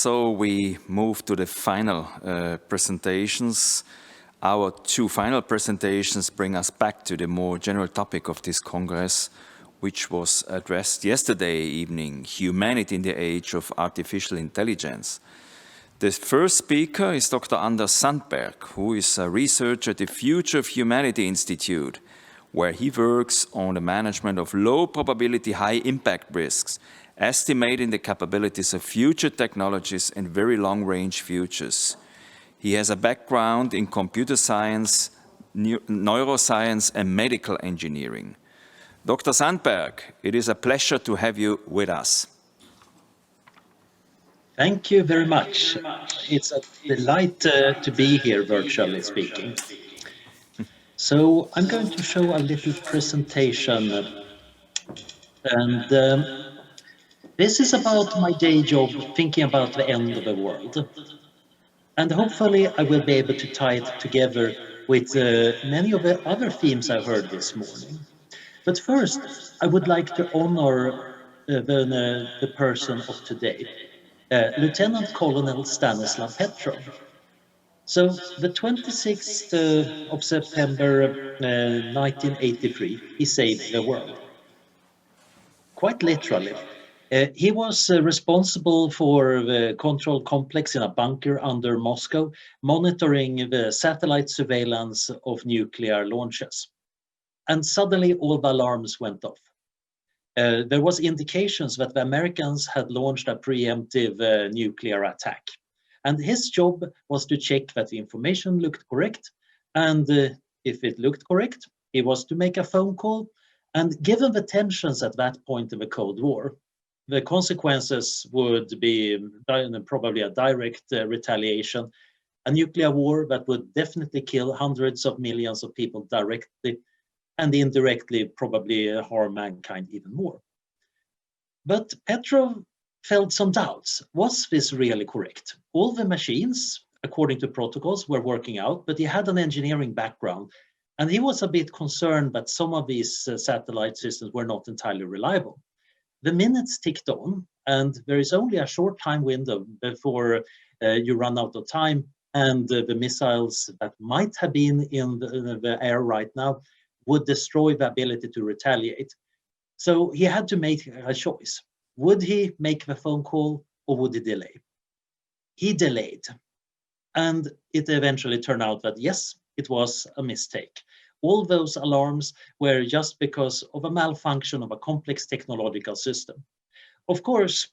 So we move to the final presentations. Our two final presentations bring us back to the more general topic of this Congress, which was addressed yesterday evening, Humanity in the Age of Artificial Intelligence. The first speaker is Dr. Anders Sandberg, who is a researcher at the Future of Humanity Institute, where he works on the management of low probability, high impact risks, estimating the capabilities of future technologies and very long-range futures. He has a background in computer science, neuroscience, and medical engineering. Dr. Sandberg, it is a pleasure to have you with us. Thank you very much. It's a delight to be here, virtually speaking. So I'm going to show a little presentation, and this is about my day job, thinking about the end of the world. And hopefully I will be able to tie it together with many of the other themes I heard this morning. But first, I would like to honor the person of today, Lieutenant Colonel Stanislav Petrov. So the 26th of September 1983, he saved the world. Quite literally. He was responsible for the control complex in a bunker under Moscow, monitoring the satellite surveillance of nuclear launches. And suddenly all the alarms went off. There was indications that the Americans had launched a preemptive nuclear attack. And his job was to check that the information looked correct. And if it looked correct, he was to make a phone call. And given the tensions at that point in the Cold War, the consequences would be probably a direct retaliation, a nuclear war that would definitely kill hundreds of millions of people directly, and indirectly probably harm mankind even more. But Petrov felt some doubts. Was this really correct? All the machines, according to protocols, were working out, but he had an engineering background, and he was a bit concerned that some of these satellite systems were not entirely reliable. The minutes ticked on, and there is only a short time window before you run out of time, and the missiles that might have been in the air right now would destroy the ability to retaliate. So he had to make a choice. Would he make the phone call or would he delay? He delayed. And it eventually turned out that yes, it was a mistake. All those alarms were just because of a malfunction of a complex technological system. Of course,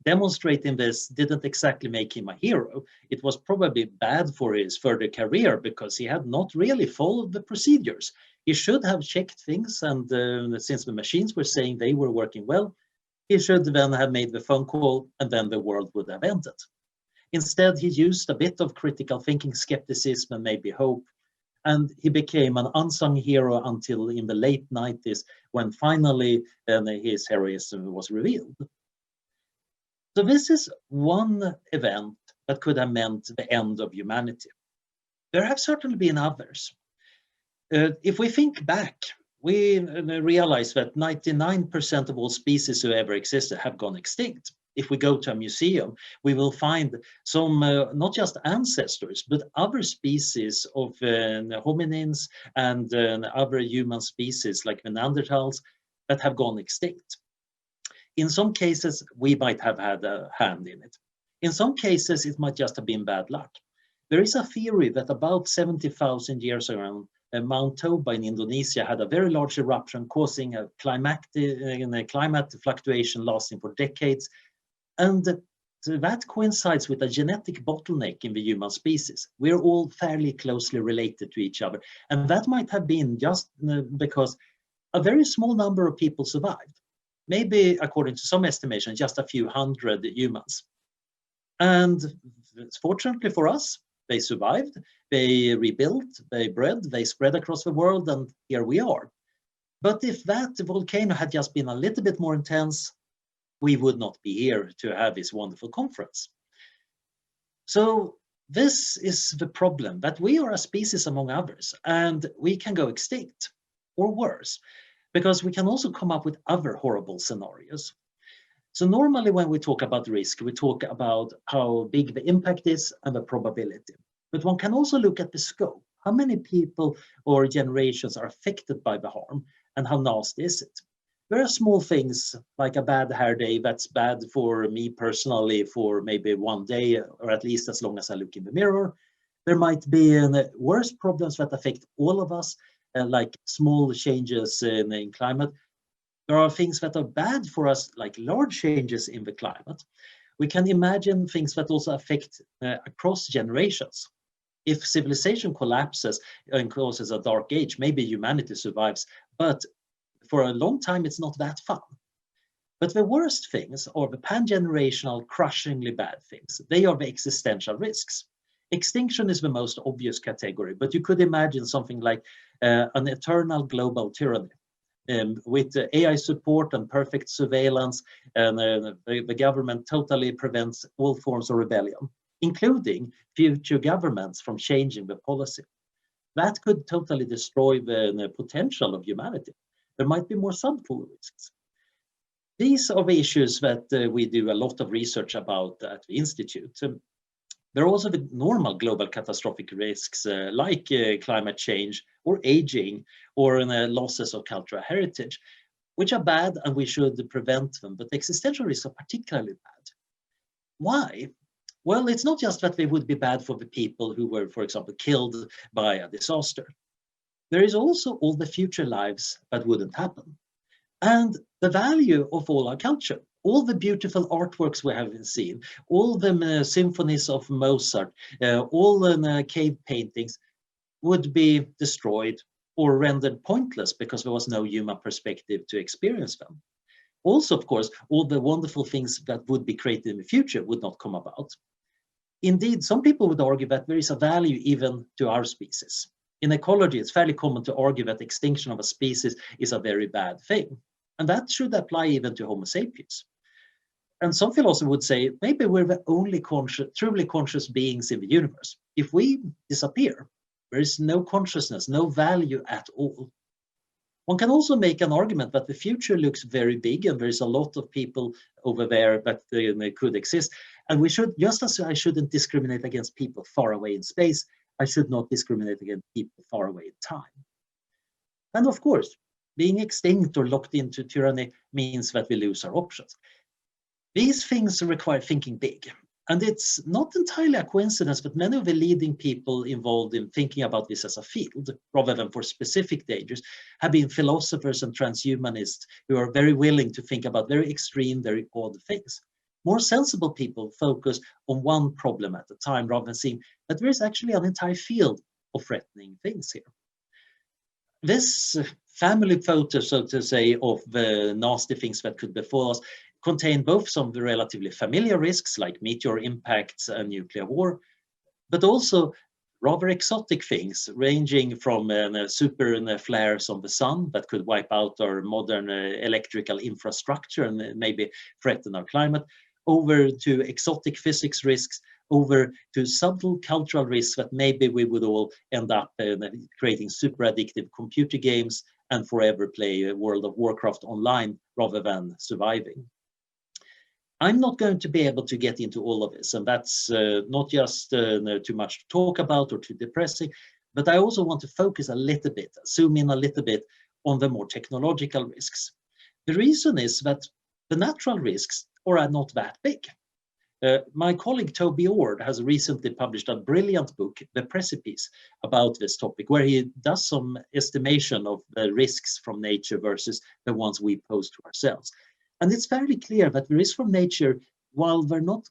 demonstrating this didn't exactly make him a hero. It was probably bad for his further career because he had not really followed the procedures. He should have checked things, and since the machines were saying they were working well, he should then have made the phone call, and then the world would have ended. Instead, he used a bit of critical thinking, skepticism, and maybe hope, and he became an unsung hero until in the late 90s, when finally his heroism was revealed. So this is one event that could have meant the end of humanity. There have certainly been others. If we think back, we realize that 99% of all species who ever existed have gone extinct. If we go to a museum, we will find some, not just ancestors, but other species of hominins and other human species like Neanderthals that have gone extinct. In some cases, we might have had a hand in it. In some cases, it might just have been bad luck. There is a theory that about 70,000 years ago, Mount Toba in Indonesia had a very large eruption causing a climate fluctuation lasting for decades. And that coincides with a genetic bottleneck in the human species. We're all fairly closely related to each other. And that might have been just because a very small number of people survived. Maybe, according to some estimations, just a few hundred humans. And fortunately for us, they survived, they rebuilt, they bred, they spread across the world, and here we are. But if that volcano had just been a little bit more intense, we would not be here to have this wonderful conference. So this is the problem, that we are a species among others, and we can go extinct, or worse, because we can also come up with other horrible scenarios. So normally when we talk about risk, we talk about how big the impact is and the probability. But one can also look at the scope. How many people or generations are affected by the harm, and how nasty is it? There are small things like a bad hair day that's bad for me personally for maybe one day, or at least as long as I look in the mirror. There might be worse problems that affect all of us, like small changes in climate. There are things that are bad for us, like large changes in the climate. We can imagine things that also affect across generations. If civilization collapses and causes a dark age, maybe humanity survives, but for a long time it's not that fun. But the worst things are the pan-generational, crushingly bad things. They are the existential risks. Extinction is the most obvious category, but you could imagine something like an eternal global tyranny. With AI support and perfect surveillance, and the government totally prevents all forms of rebellion, including future governments from changing the policy. That could totally destroy the potential of humanity. There might be more subtle risks. These are the issues that we do a lot of research about at the Institute. There are also the normal global catastrophic risks like climate change or aging or losses of cultural heritage, which are bad and we should prevent them, but existential risks are particularly bad. Why? Well, it's not just that they would be bad for the people who were, for example, killed by a disaster. There is also all the future lives that wouldn't happen. And the value of all our culture, all the beautiful artworks we have seen, all the symphonies of Mozart, all the cave paintings would be destroyed or rendered pointless because there was no human perspective to experience them. Also, of course, all the wonderful things that would be created in the future would not come about. Indeed, some people would argue that there is a value even to our species. In ecology, it's fairly common to argue that extinction of a species is a very bad thing. And that should apply even to Homo sapiens. And some philosophers would say, maybe we're the only truly conscious beings in the universe. If we disappear, there is no consciousness, no value at all. One can also make an argument that the future looks very big and there's a lot of people over there that they could exist. And we should, just as I shouldn't discriminate against people far away in space, I should not discriminate against people far away in time. And of course, being extinct or locked into tyranny means that we lose our options. These things require thinking big. And it's not entirely a coincidence that many of the leading people involved in thinking about this as a field, rather than for specific dangers, have been philosophers and transhumanists who are very willing to think about very extreme, very odd things. More sensible people focus on one problem at a time, rather than seeing that there is actually an entire field of threatening things here. This family photo, so to say, of the nasty things that could befall us contain both some of the relatively familiar risks like meteor impacts and nuclear war, but also rather exotic things ranging from super flares on the sun that could wipe out our modern electrical infrastructure and maybe threaten our climate, over to exotic physics risks, over to subtle cultural risks that maybe we would all end up creating super addictive computer games and forever play World of Warcraft online rather than surviving. I'm not going to be able to get into all of this, and that's not just too much to talk about or too depressing, but I also want to focus a little bit, zoom in a little bit on the more technological risks. The reason is that the natural risks are not that big. My colleague Toby Ord has recently published a brilliant book, The Precipice, about this topic, where he does some estimation of the risks from nature versus the ones we pose to ourselves. And it's fairly clear that the risks from nature, while they're not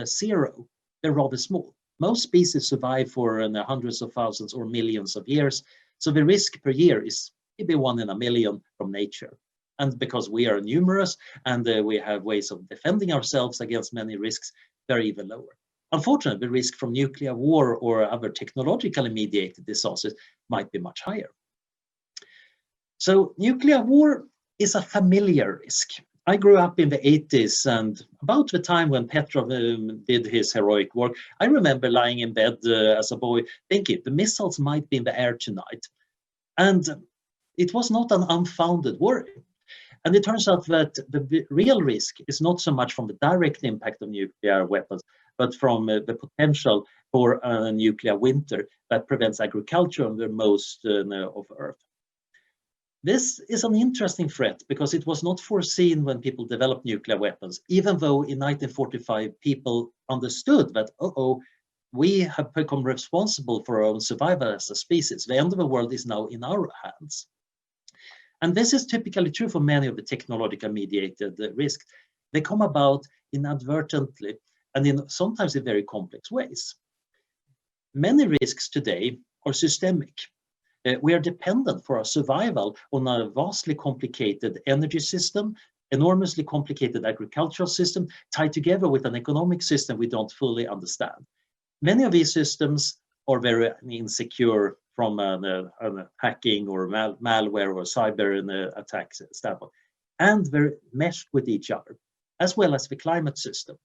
zero, they're rather small. Most species survive for hundreds of thousands or millions of years. So the risk per year is maybe 1 in a million from nature. And because we are numerous and we have ways of defending ourselves against many risks, they're even lower. Unfortunately, the risk from nuclear war or other technologically mediated disasters might be much higher. So nuclear war is a familiar risk. I grew up in the 80s, and about the time when Petrov did his heroic work, I remember lying in bed as a boy thinking the missiles might be in the air tonight. And it was not an unfounded worry. And it turns out that the real risk is not so much from the direct impact of nuclear weapons, but from the potential for a nuclear winter that prevents agriculture on the most of Earth. This is an interesting threat because it was not foreseen when people developed nuclear weapons, even though in 1945 people understood that, we have become responsible for our own survival as a species. The end of the world is now in our hands. And this is typically true for many of the technological mediated risks. They come about inadvertently and sometimes in very complex ways. Many risks today are systemic. We are dependent for our survival on a vastly complicated energy system, enormously complicated agricultural system, tied together with an economic system we don't fully understand. Many of these systems are very insecure from hacking or malware or cyber attacks standpoint, and they're meshed with each other, as well as the climate system.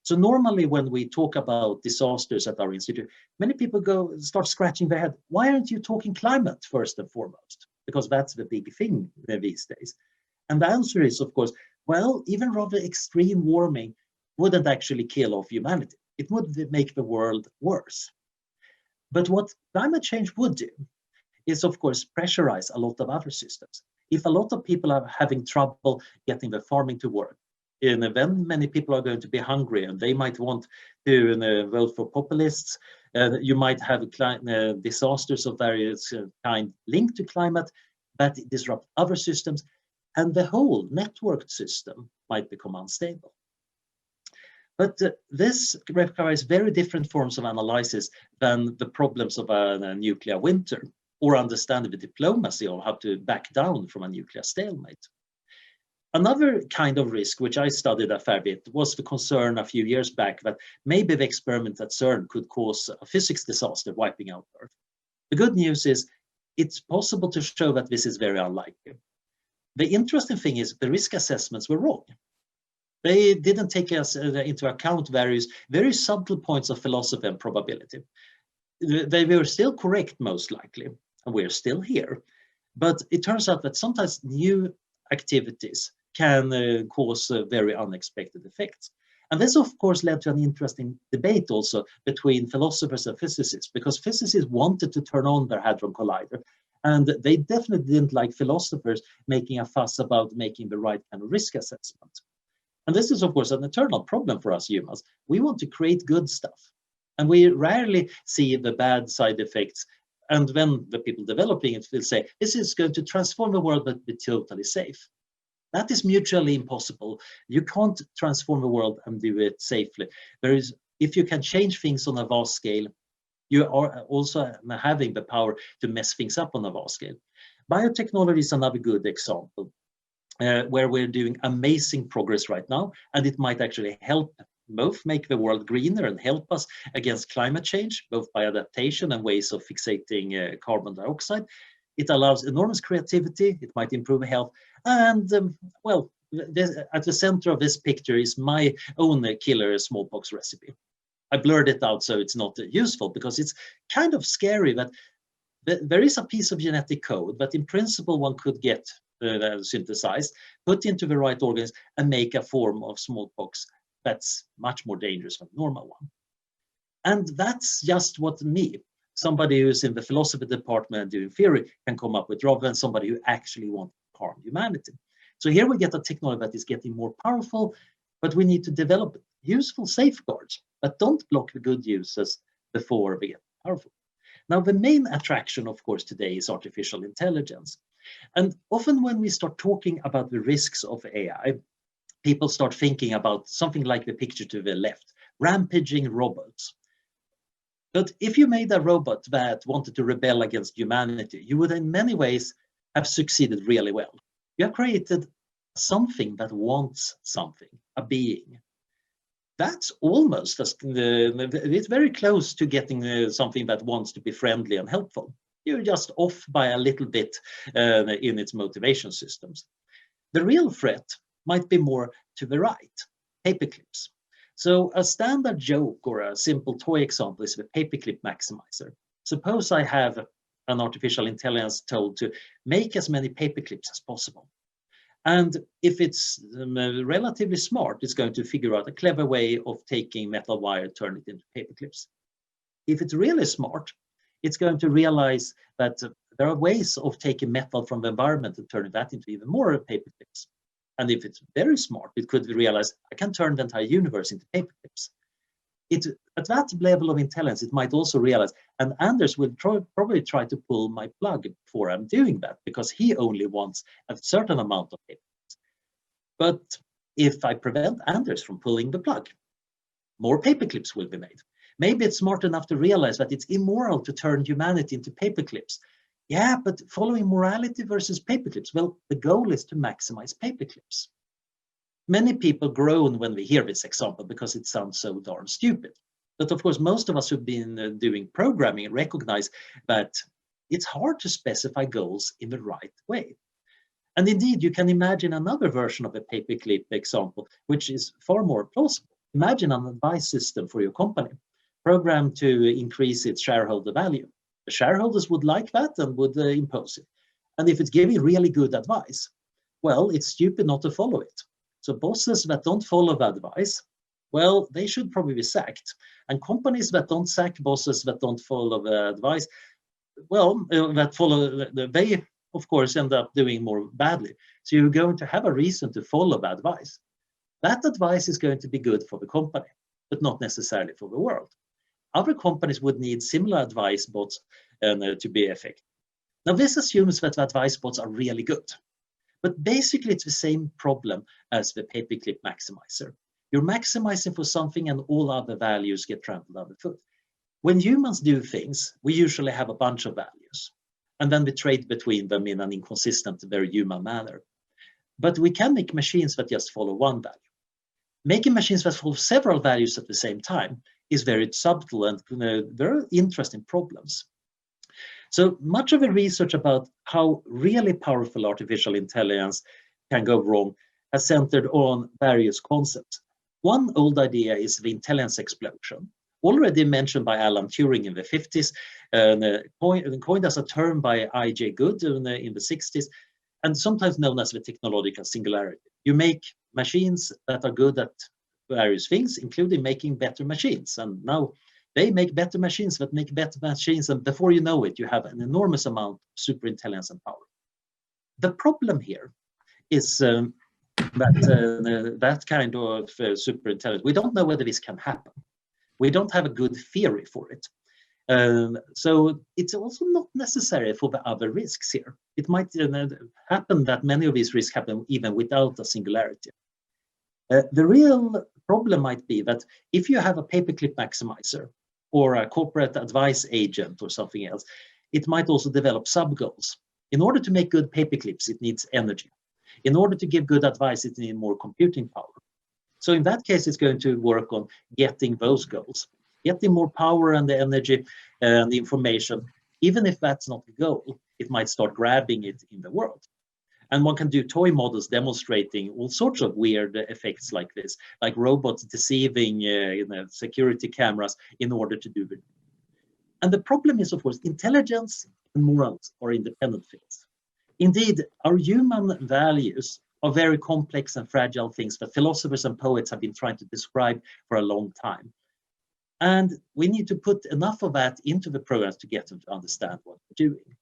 So normally when we talk about disasters at our institute, many people start scratching their head. Why aren't you talking climate first and foremost? Because that's the big thing these days. And the answer is, of course, well, even rather extreme warming wouldn't actually kill off humanity. It would make the world worse. But what climate change would do is, of course, pressurize a lot of other systems. If a lot of people are having trouble getting the farming to work, and then many people are going to be hungry and they might want to vote for populists. You might have disasters of various kind linked to climate that disrupt other systems, and the whole networked system might become unstable. But this requires very different forms of analysis than the problems of a nuclear winter, or understanding the diplomacy of how to back down from a nuclear stalemate. Another kind of risk, which I studied a fair bit, was the concern a few years back that maybe the experiment at CERN could cause a physics disaster wiping out Earth. The good news is it's possible to show that this is very unlikely. The interesting thing is the risk assessments were wrong. They didn't take into account various very subtle points of philosophy and probability. They were still correct, most likely, and we're still here. But it turns out that sometimes new activities can cause very unexpected effects. And this, of course, led to an interesting debate also between philosophers and physicists, because physicists wanted to turn on their Hadron Collider, and they definitely didn't like philosophers making a fuss about making the right kind of risk assessment. And this is, of course, an eternal problem for us humans. We want to create good stuff, and we rarely see the bad side effects. And when the people developing it will say, this is going to transform the world, but be totally safe. That is mutually impossible. You can't transform the world and do it safely. If you can change things on a vast scale, you are also having the power to mess things up on a vast scale. Biotechnology is another good example. Where we're doing amazing progress right now, and it might actually help both make the world greener and help us against climate change, both by adaptation and ways of fixating carbon dioxide. It allows enormous creativity, it might improve health, and at the center of this picture is my own killer smallpox recipe. I blurred it out so it's not useful, because it's kind of scary that there is a piece of genetic code that in principle one could get synthesized, put into the right organs, and make a form of smallpox that's much more dangerous than the normal one. And that's just what somebody who's in the philosophy department doing theory, can come up with, rather than somebody who actually wants to harm humanity. So here we get a technology that is getting more powerful, but we need to develop useful safeguards that don't block the good uses before they get powerful. Now, the main attraction, of course, today is artificial intelligence. And often when we start talking about the risks of AI, people start thinking about something like the picture to the left, rampaging robots. But if you made a robot that wanted to rebel against humanity, you would in many ways have succeeded really well. You have created something that wants something, a being. That's almost, it's very close to getting something that wants to be friendly and helpful. You're just off by a little bit in its motivation systems. The real threat might be more to the right, paperclips. So a standard joke or a simple toy example is the paperclip maximizer. Suppose I have an artificial intelligence told to make as many paperclips as possible. And if it's relatively smart, it's going to figure out a clever way of taking metal wire, turn it into paper clips. If it's really smart, it's going to realize that there are ways of taking metal from the environment and turning that into even more paper clips. And if it's very smart, it could realize I can turn the entire universe into paper clips. At that level of intelligence, it might also realize, and Anders will probably try to pull my plug before I'm doing that, because he only wants a certain amount of paper clips. But if I prevent Anders from pulling the plug, more paper clips will be made. Maybe it's smart enough to realize that it's immoral to turn humanity into paper clips. Yeah, but following morality versus paper clips, well, the goal is to maximize paper clips. Many people groan when we hear this example because it sounds so darn stupid. But of course, most of us who've been doing programming recognize that it's hard to specify goals in the right way. And indeed, you can imagine another version of a paperclip example, which is far more plausible. Imagine an advice system for your company, programmed to increase its shareholder value. The shareholders would like that and would impose it. And if it's giving really good advice, well, it's stupid not to follow it. So bosses that don't follow the advice, well, they should probably be sacked. And companies that don't sack bosses that don't follow the advice, well, they of course end up doing more badly. So you're going to have a reason to follow the advice. That advice is going to be good for the company, but not necessarily for the world. Other companies would need similar advice bots to be effective. Now, this assumes that the advice bots are really good. But basically, it's the same problem as the paperclip maximizer. You're maximizing for something and all other values get trampled underfoot. When humans do things, we usually have a bunch of values, and then we trade between them in an inconsistent, very human manner. But we can make machines that just follow one value. Making machines that follow several values at the same time is very subtle and very interesting problems. So much of the research about how really powerful artificial intelligence can go wrong has centered on various concepts. One old idea is the intelligence explosion, already mentioned by Alan Turing in the 50s, coined as a term by I.J. Good in the 60s, and sometimes known as the technological singularity. You make machines that are good at various things, including making better machines. And now they make better machines that make better machines, and before you know it, you have an enormous amount of super intelligence and power. The problem here is that kind of super intelligence, we don't know whether this can happen. We don't have a good theory for it. So it's also not necessary for the other risks here. It might happen that many of these risks happen even without a singularity. The real problem might be that if you have a paperclip maximizer or a corporate advice agent or something else, it might also develop sub-goals. In order to make good paperclips, it needs energy. In order to give good advice, it needs more computing power. So in that case, it's going to work on getting those goals, getting more power and the energy and the information. Even if that's not the goal, it might start grabbing it in the world. And one can do toy models demonstrating all sorts of weird effects like this, like robots deceiving security cameras in order to do it. And the problem is, of course, intelligence and morals are independent things. Indeed, our human values are very complex and fragile things that philosophers and poets have been trying to describe for a long time. And we need to put enough of that into the programs to get them to understand what we're doing.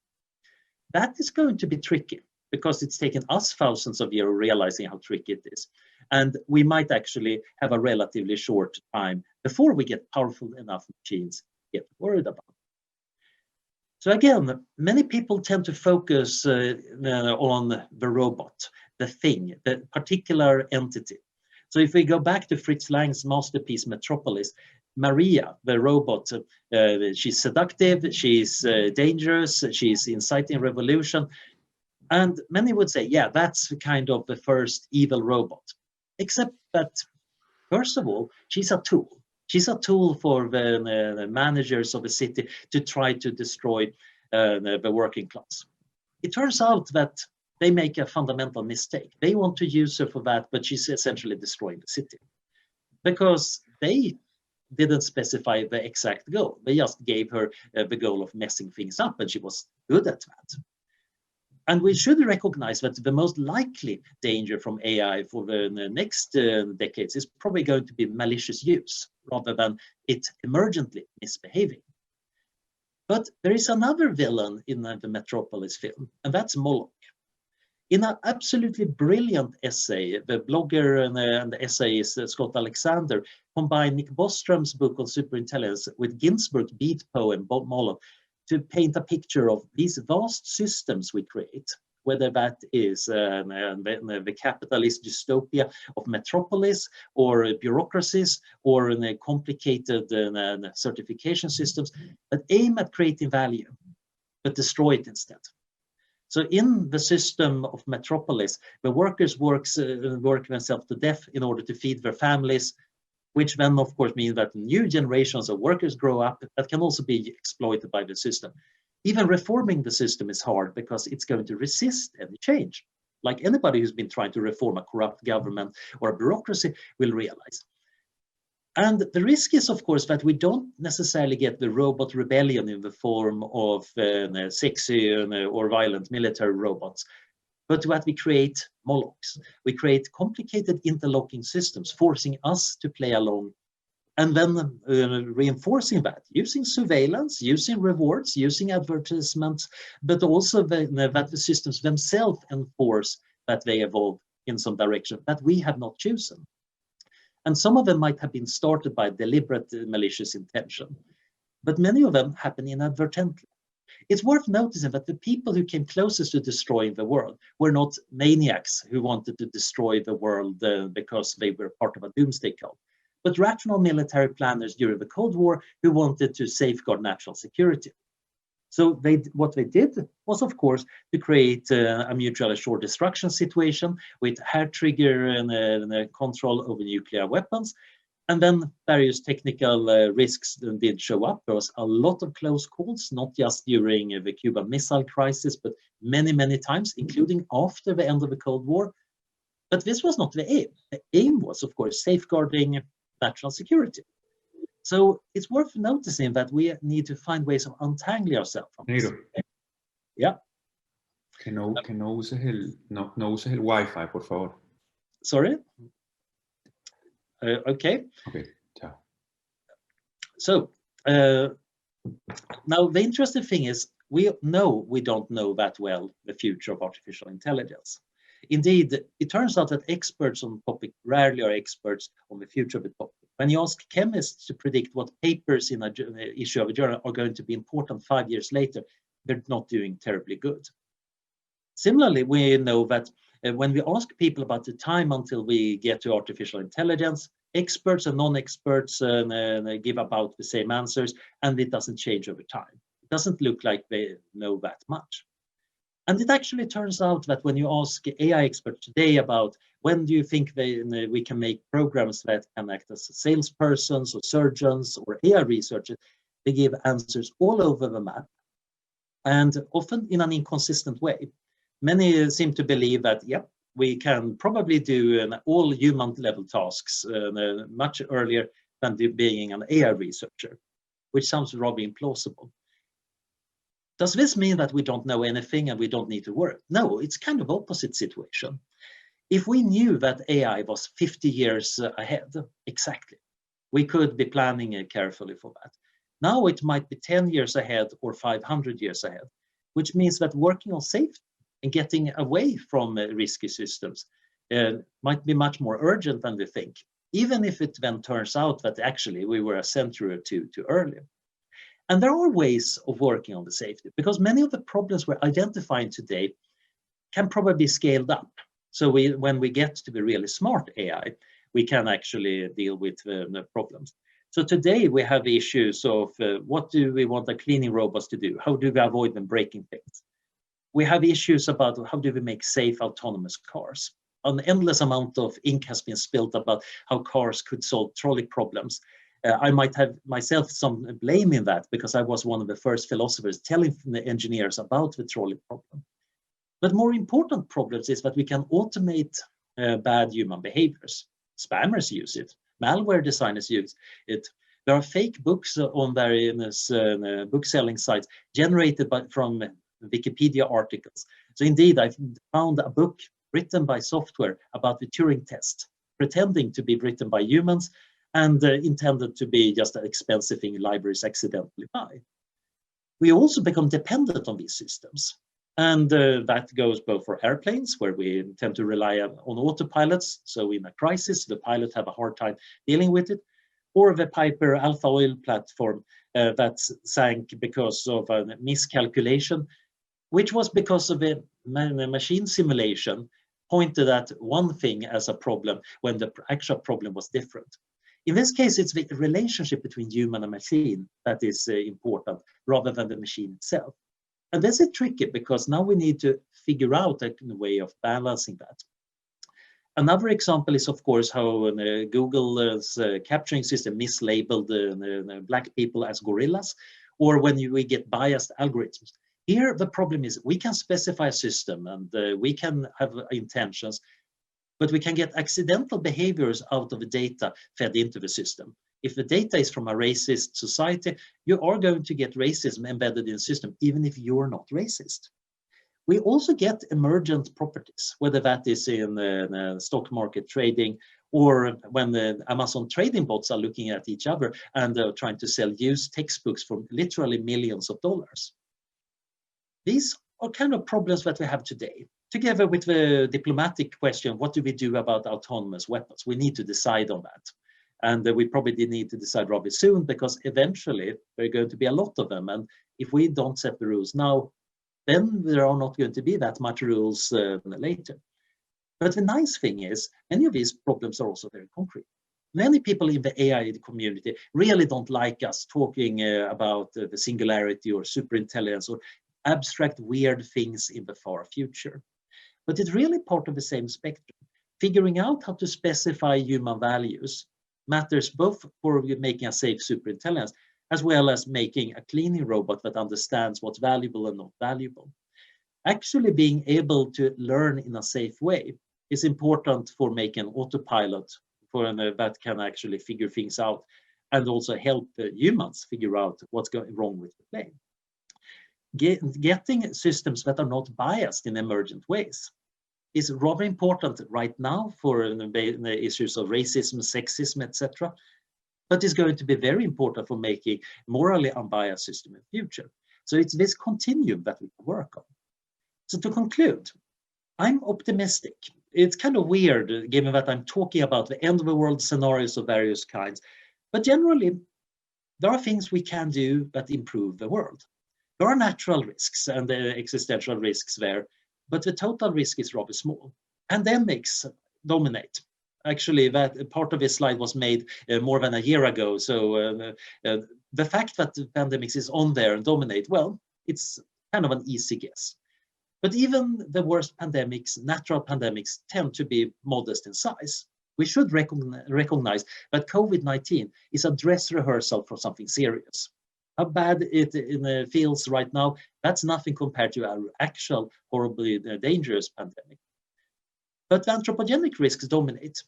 That is going to be tricky, because it's taken us thousands of years realizing how tricky it is. And we might actually have a relatively short time before we get powerful enough machines to get worried about. So again, many people tend to focus on the robot, the thing, the particular entity. So if we go back to Fritz Lang's masterpiece, Metropolis, Maria, the robot, she's seductive, she's dangerous, she's inciting revolution. And many would say, yeah, that's kind of the first evil robot. Except that, first of all, she's a tool. She's a tool for the managers of a city to try to destroy the working class. It turns out that they make a fundamental mistake. They want to use her for that, but she's essentially destroying the city. Because they didn't specify the exact goal. They just gave her the goal of messing things up, and she was good at that. And we should recognize that the most likely danger from AI for the next decades is probably going to be malicious use rather than it emergently misbehaving. But there is another villain in the Metropolis film, and that's Moloch. In an absolutely brilliant essay, the blogger and the essayist Scott Alexander combined Nick Bostrom's book on superintelligence with Ginsberg's beat poem Moloch to paint a picture of these vast systems we create, whether that is the capitalist dystopia of Metropolis, or bureaucracies, or complicated certification systems that aim at creating value, but destroy it instead. So in the system of Metropolis, the workers work themselves to death in order to feed their families, which then of course means that new generations of workers grow up that can also be exploited by the system. Even reforming the system is hard because it's going to resist any change, like anybody who's been trying to reform a corrupt government or a bureaucracy will realize. And the risk is, of course, that we don't necessarily get the robot rebellion in the form of sexy or violent military robots, but that we create Molochs. We create complicated interlocking systems, forcing us to play along, and then reinforcing that, using surveillance, using rewards, using advertisements, but also that the systems themselves enforce that they evolve in some direction that we have not chosen. And some of them might have been started by deliberate malicious intention, but many of them happen inadvertently. It's worth noticing that the people who came closest to destroying the world were not maniacs who wanted to destroy the world because they were part of a doomsday cult, but rational military planners during the Cold War who wanted to safeguard national security. So what they did was, of course, to create a mutual assured destruction situation with hair trigger and control over nuclear weapons. And then various technical risks did show up. There was a lot of close calls, not just during the Cuban Missile Crisis, but many, many times, including after the end of the Cold War. But this was not the aim. The aim was, of course, safeguarding national security. So it's worth noticing that we need to find ways of untangling ourselves from this. Yeah. Que no uses el Wi-Fi, por favor. Sorry? Okay. Okay, ciao. So now the interesting thing is we know we don't know that well the future of artificial intelligence. Indeed, it turns out that experts on the topic rarely are experts on the future of the topic. When you ask chemists to predict what papers in an issue of a journal are going to be important 5 years later, they're not doing terribly good. Similarly, we know that when we ask people about the time until we get to artificial intelligence, experts and non-experts give about the same answers, and it doesn't change over time. It doesn't look like they know that much. And it actually turns out that when you ask AI experts today about when do you think we can make programs that can act as salespersons or surgeons or AI researchers, they give answers all over the map, and often in an inconsistent way. Many seem to believe that, yep, we can probably do all human-level tasks much earlier than being an AI researcher, which sounds rather implausible. Does this mean that we don't know anything and we don't need to work? No, it's kind of opposite situation. If we knew that AI was 50 years ahead, exactly, we could be planning carefully for that. Now it might be 10 years ahead or 500 years ahead, which means that working on safety and getting away from risky systems might be much more urgent than we think, even if it then turns out that actually we were a century or two too early. And there are ways of working on the safety, because many of the problems we're identifying today can probably be scaled up. So when we get to the really smart AI, we can actually deal with the problems. So today we have issues of what do we want the cleaning robots to do? How do we avoid them breaking things? We have issues about how do we make safe autonomous cars? An endless amount of ink has been spilled about how cars could solve trolley problems. I might have myself some blame in that, because I was one of the first philosophers telling the engineers about the trolley problem. But more important problems is that we can automate bad human behaviors. Spammers use it. Malware designers use it. There are fake books on various book selling sites generated from Wikipedia articles. So indeed, I found a book written by software about the Turing test, pretending to be written by humans and intended to be just an expensive thing libraries accidentally buy. We also become dependent on these systems. And that goes both for airplanes, where we tend to rely on autopilots. So in a crisis, the pilot have a hard time dealing with it. Or the Piper Alpha Oil platform that sank because of a miscalculation, which was because of a machine simulation pointed at one thing as a problem when the actual problem was different. In this case, it's the relationship between human and machine that is important rather than the machine itself. And this is tricky because now we need to figure out a way of balancing that. Another example is, of course, how Google's capturing system mislabeled black people as gorillas, or when we get biased algorithms. Here, the problem is we can specify a system and we can have intentions, but we can get accidental behaviors out of the data fed into the system. If the data is from a racist society, you are going to get racism embedded in the system, even if you're not racist. We also get emergent properties, whether that is in stock market trading or when the Amazon trading bots are looking at each other and trying to sell used textbooks for literally millions of dollars. These are kind of problems that we have today. Together with the diplomatic question, what do we do about autonomous weapons? We need to decide on that. And we probably need to decide rather soon because eventually there are going to be a lot of them. And if we don't set the rules now, then there are not going to be that much rules later. But the nice thing is, many of these problems are also very concrete. Many people in the AI community really don't like us talking about the singularity or superintelligence or abstract weird things in the far future. But it's really part of the same spectrum. Figuring out how to specify human values matters both for making a safe superintelligence as well as making a cleaning robot that understands what's valuable and not valuable. Actually being able to learn in a safe way is important for making autopilot that can actually figure things out and also help humans figure out what's going wrong with the plane. Getting systems that are not biased in emergent ways is rather important right now for the issues of racism, sexism, etc. But is going to be very important for making morally unbiased system in the future. So it's this continuum that we can work on. So to conclude, I'm optimistic. It's kind of weird given that I'm talking about the end of the world scenarios of various kinds, but generally there are things we can do that improve the world. There are natural risks and existential risks there, but the total risk is rather small. Pandemics dominate. Actually, that part of this slide was made more than a year ago. So the fact that the pandemics is on there and dominate, well, it's kind of an easy guess. But even the worst pandemics, natural pandemics, tend to be modest in size. We should recognize that COVID-19 is a dress rehearsal for something serious. How bad it feels right now, that's nothing compared to our actual horribly dangerous pandemic. But the anthropogenic risks dominate.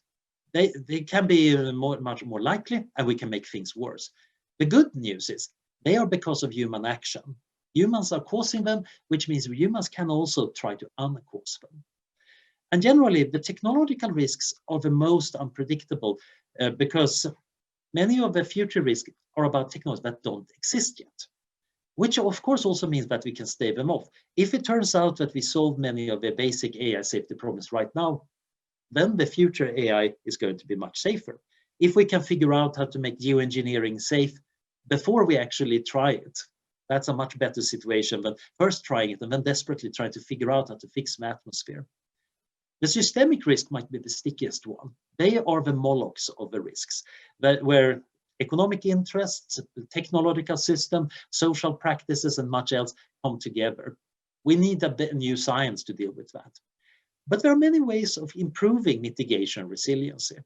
They can be much more likely, and we can make things worse. The good news is they are because of human action. Humans are causing them, which means humans can also try to uncause them. And generally, the technological risks are the most unpredictable because many of the future risks are about technologies that don't exist yet, which of course also means that we can stave them off. If it turns out that we solve many of the basic AI safety problems right now, then the future AI is going to be much safer. If we can figure out how to make geoengineering safe before we actually try it, that's a much better situation than first trying it and then desperately trying to figure out how to fix the atmosphere. The systemic risk might be the stickiest one. They are the Molochs of the risks, where economic interests, technological system, social practices, and much else come together. We need a new science to deal with that. But there are many ways of improving mitigation resiliency.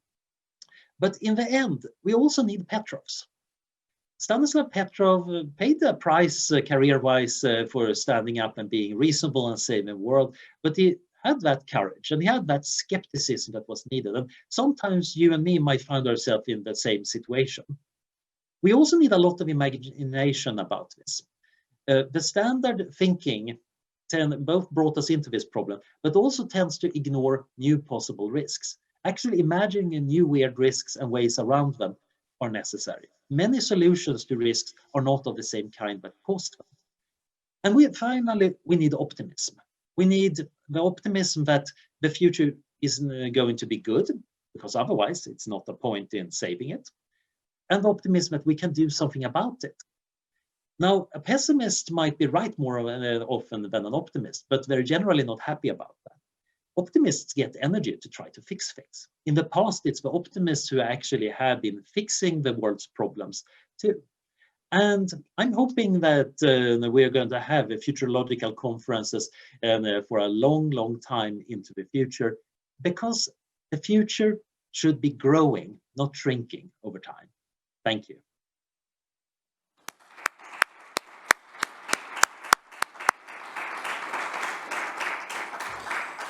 But in the end, we also need Petrovs. Stanislav Petrov paid a price career-wise for standing up and being reasonable and saving the world, but he had that courage and he had that skepticism that was needed. And sometimes you and me might find ourselves in the same situation. We also need a lot of imagination about this. The standard thinking both brought us into this problem, but also tends to ignore new possible risks. Actually, imagining new weird risks and ways around them are necessary. Many solutions to risks are not of the same kind, but cost them. And finally, we need optimism. We need the optimism that the future is going to be good, because otherwise it's not a point in saving it. And the optimism that we can do something about it. Now, a pessimist might be right more often than an optimist, but they're generally not happy about that. Optimists get energy to try to fix things. In the past, it's the optimists who actually have been fixing the world's problems too. And I'm hoping that we're going to have futurological conferences for a long, long time into the future, because the future should be growing, not shrinking over time. Thank you.